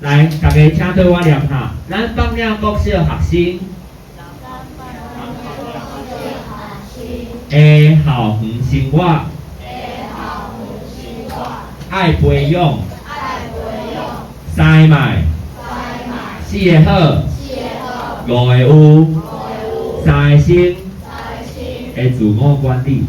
来，大家请对我念下，咱放领国小学生。会校园生活，爱培养，三个卖，四个好，五个有，三个心，会自我管理。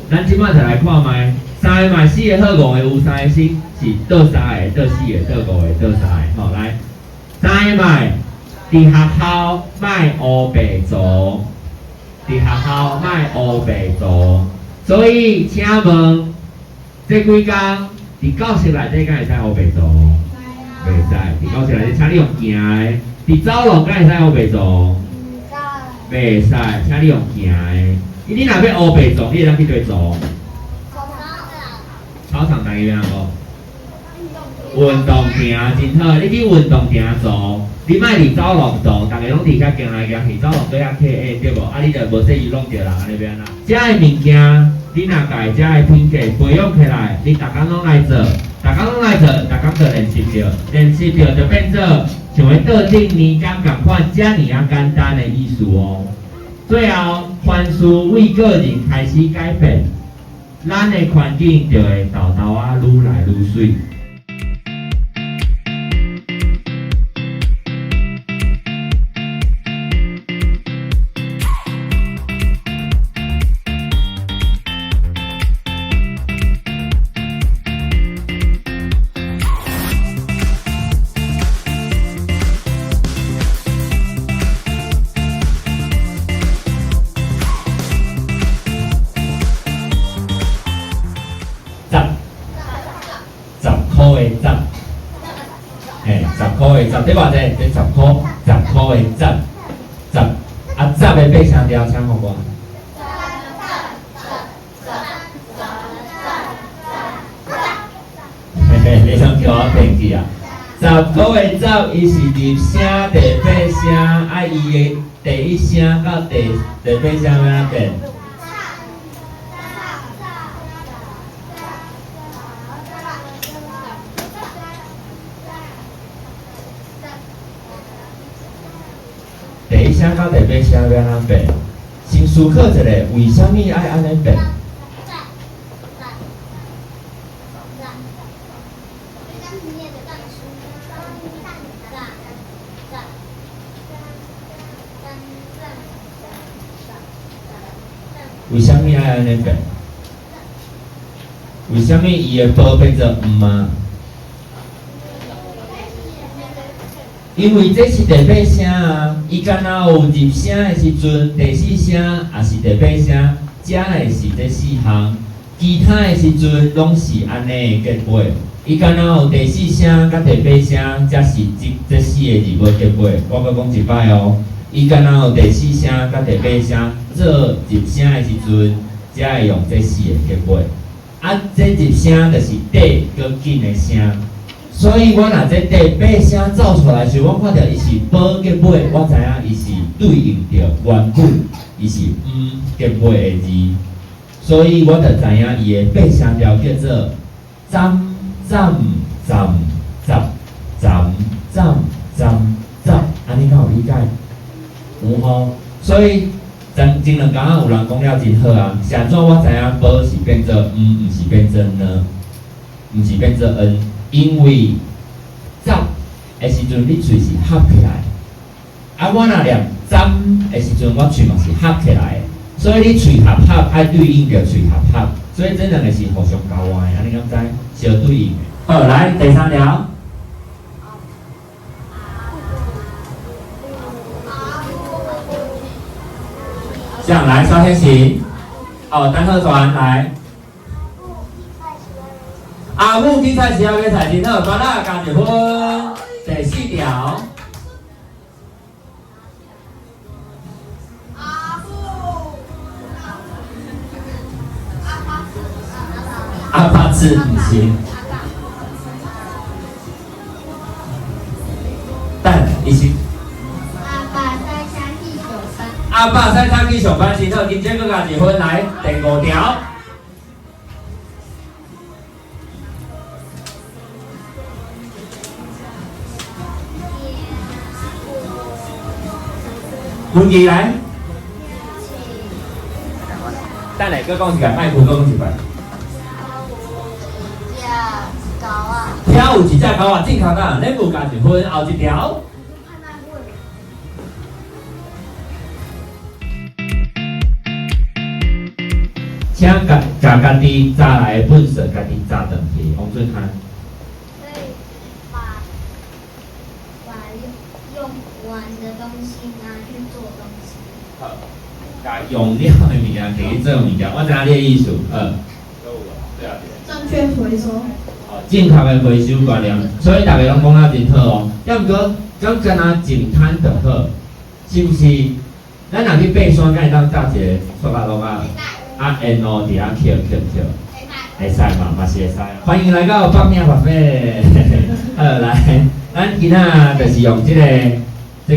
咱即摆就来看卖，三个卖，四个好，五个有，三个心是倒三个，倒四个，倒五个，倒三个。好，来，三个卖，伫学校卖乌白做。伫学校卖乌白做，所以请问，这几工伫教室内底敢会使乌白做？袂使。伫教室内底，请你用行的。伫走廊敢会使乌白做？袂使，请你用行的。你若要乌白做，你会当去对做？操场大家要安怎？运动亭真好，你去运动亭做。你莫伫走廊做，大家拢伫遐行来行去，走廊对遐客下对无？啊，你就无说伊弄着人安尼边啦。遮个物件，你若家遮个品格培养起来，你逐工拢来做，逐工拢来做，逐工就练习着，练习着就变做像会倒顶年感共款，遮尔啊简单的意思哦。最后，凡事为个人开始改变，咱的环境就会豆豆啊愈来愈水。10块偌济？这10块，10块的10啊10的八声调，请互我。嘿嘿，你想叫我变去啊？10块的10，伊是入声第八声，啊伊的第一声到第八声要安怎变？第一声到第八声要安怎变？先思考一下，为什么爱安尼变？为什么爱安尼变？为什么伊的波变做啊？因为这是第八声啊，伊敢若有入声的时阵，第四声也是第八声，遮的是这4项，其他的时阵拢是安尼的结尾。伊敢若有第四声甲第八声，才是这4个字尾结尾。我搁讲一摆哦，伊敢若有第四声甲第八声做入声的时阵，才会用这4个结尾。啊，这入声就是底搁紧的声。所以我若这第八声走出来时，我看到伊是宝结尾，我知影伊是对应着原本伊是结尾的字，所以我就知影伊的八声调叫做站站站站站站站站，安尼敢有理解？有吼，所以前两工仔有人讲了真好啊，啥怎我知影宝是变做毋是变做呢？毋是变做n。因为站的时阵，你嘴是合起来，啊，我若念站的时阵，我嘴嘛是合起来，所以你嘴合合爱对应着嘴合合，所以这两个是互相交换的，安尼敢知？相对应的。好，来第3条。这样来双天行，哦，单鹤船来。阿母比赛时要买菜真好，端仔加1分。第4条。阿爸吃唔是。但伊是。阿爸在上去上班真好，今天佫加1分来第5条。分字来。等下，搁讲一个，麦克讲一摆。跳有一只狗啊，正确啦，恁无加一分，后一条。请家己炸来的本色，家己炸转去。王俊涵。可以把用完的东西拿去做东西。好，把用了的物件摕去做物件，我知影你的意思。正确回收。正确的回收观念，所以大家拢讲啊真好哦。要毋过，讲干那净滩就好，是不是？咱若去爬山，敢会当搭一个塑胶笼啊？啊，然后伫遐捡，会使嘛，嘛是会使。欢迎来到北岭咖啡。好，来，咱今仔就是用这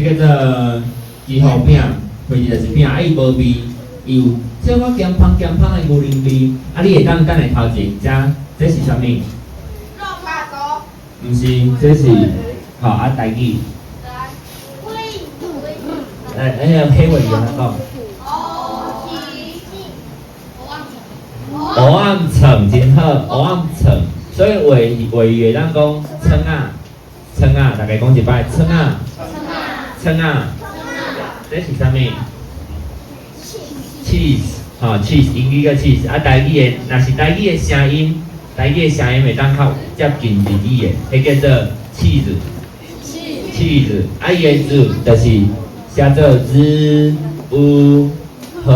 叫做鸡糊饼，或者就是饼，伊无味，有小可咸芳的牛奶味。啊，你会当等下头前食，这是啥物？肉霸糕。毋是，这是吼啊台语。黑尾鱼安讲。蚵仔床真好，蚵仔床，所以尾鱼咱讲蛏仔，大家讲一摆蛏仔，这是啥物 ？cheese， 吼 cheese， 英语个 cheese， 啊台语的，若是台语的声音会当较接近日语的，迄叫做 cheese， 啊伊的字就是写做 z u h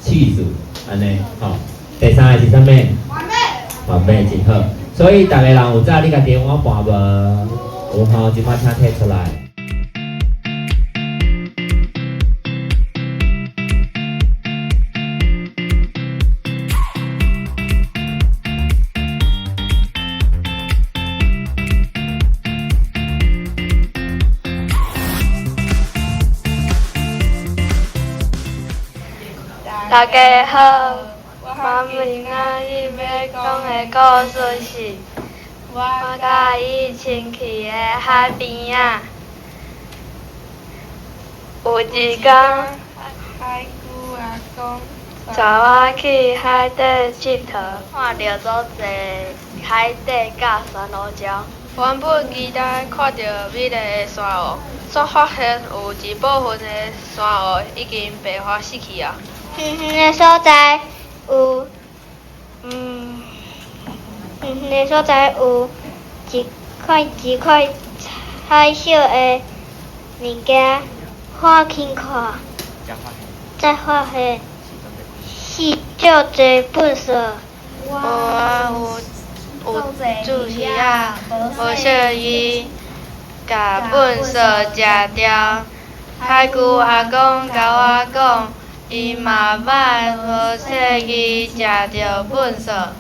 cheese， 安尼吼。第三个是啥物？完美真好。所以逐个人有早你甲电话拨无？有吼，即摆请摕出来。大家好。我明仔日要讲的故事是，我甲伊亲去的海边仔。有一天，海姑阿公带我去海底佚佗，看到足侪海底甲珊瑚礁。原本期待看到美丽的珊瑚，却发现有一部分的珊瑚已经白化死去啊。远远的所在有，远远的所在有一块彩色的物件，看轻看，再发现是足侪粉色。有主鱼啊，无小鱼，甲粪扫食掉。海姑阿公甲我讲，伊嘛捌无小鱼食着粪扫。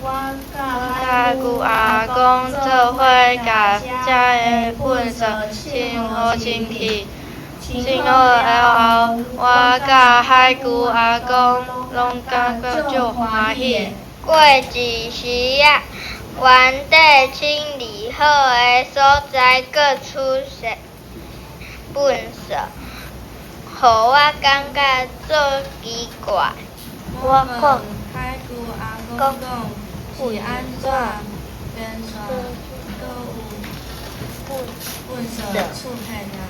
我甲姑阿公做伙甲遮个粪扫清好清气。清好了后，我甲海姑阿公拢感觉足欢喜。过一时啊，原地清理好的所在，搁出现粪扫，互我感觉足奇怪。我讲，海姑阿公讲是安怎变煞搁有粪扫出现啊？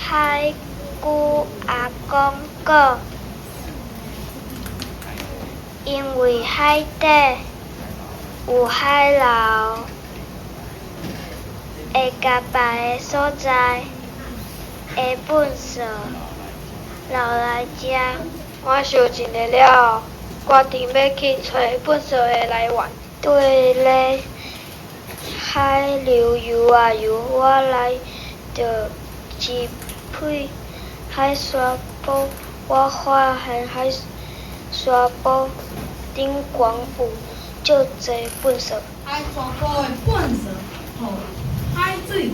海姑阿公讲，因为海底有海流会甲别个所在的粪扫流来遮。我想一个了，决定要去找粪扫的来源。对咧，海流游啊游，我来着一片海沙堡，我发现海沙堡顶悬有足侪粪扫。海沙堡的粪扫，互海水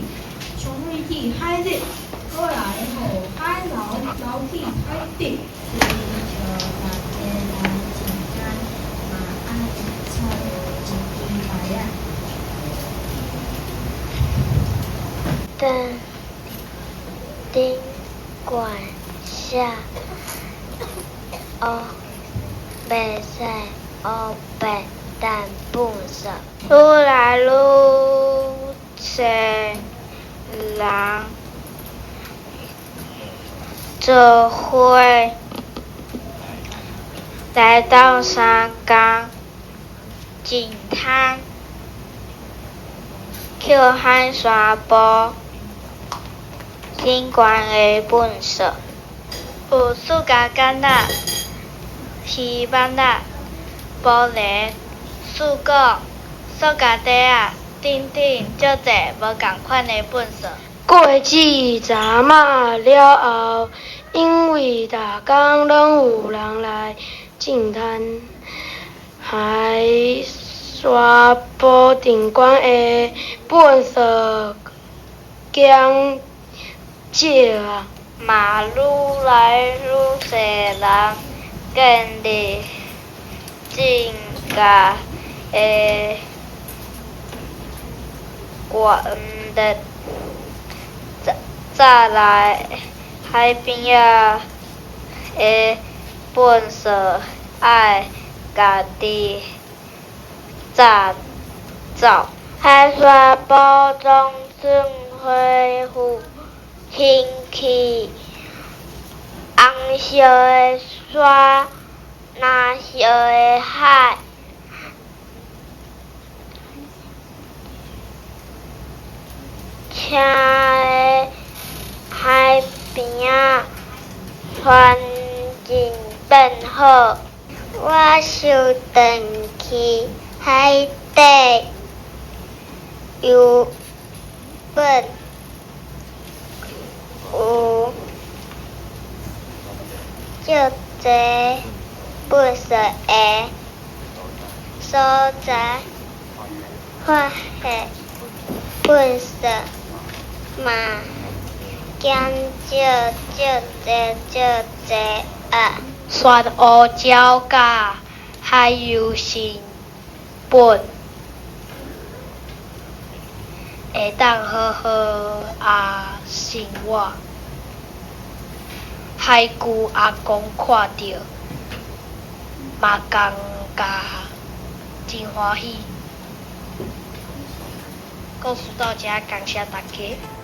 冲入去海里，过来互海流流去海底。所以就大家来简单嘛爱操一支牌啊。顶管下袂使黑白但本色，愈来愈多人做伙来到山岗进滩，捡海山坡景观的本色，有塑胶橄榄、鱼板仔、玻璃、树果、塑胶袋仔等等，足侪无共款的本色。过节早晚了后，因为逐工拢有人来进摊，海山坡景观的本色减少啊。嘛愈来愈多人建立进家的原则，早来海边仔的本色爱家己早走，海山坡总算恢复天气，红色的山，蓝色的海，请的海边仔环境变好。我想转去海底游本有足侪本色的所在，发现本色嘛减少足侪啊。山乌鸟甲海游成本会当好好生活。海龟阿公看到嘛感觉真欢喜。故事到这，感谢大家。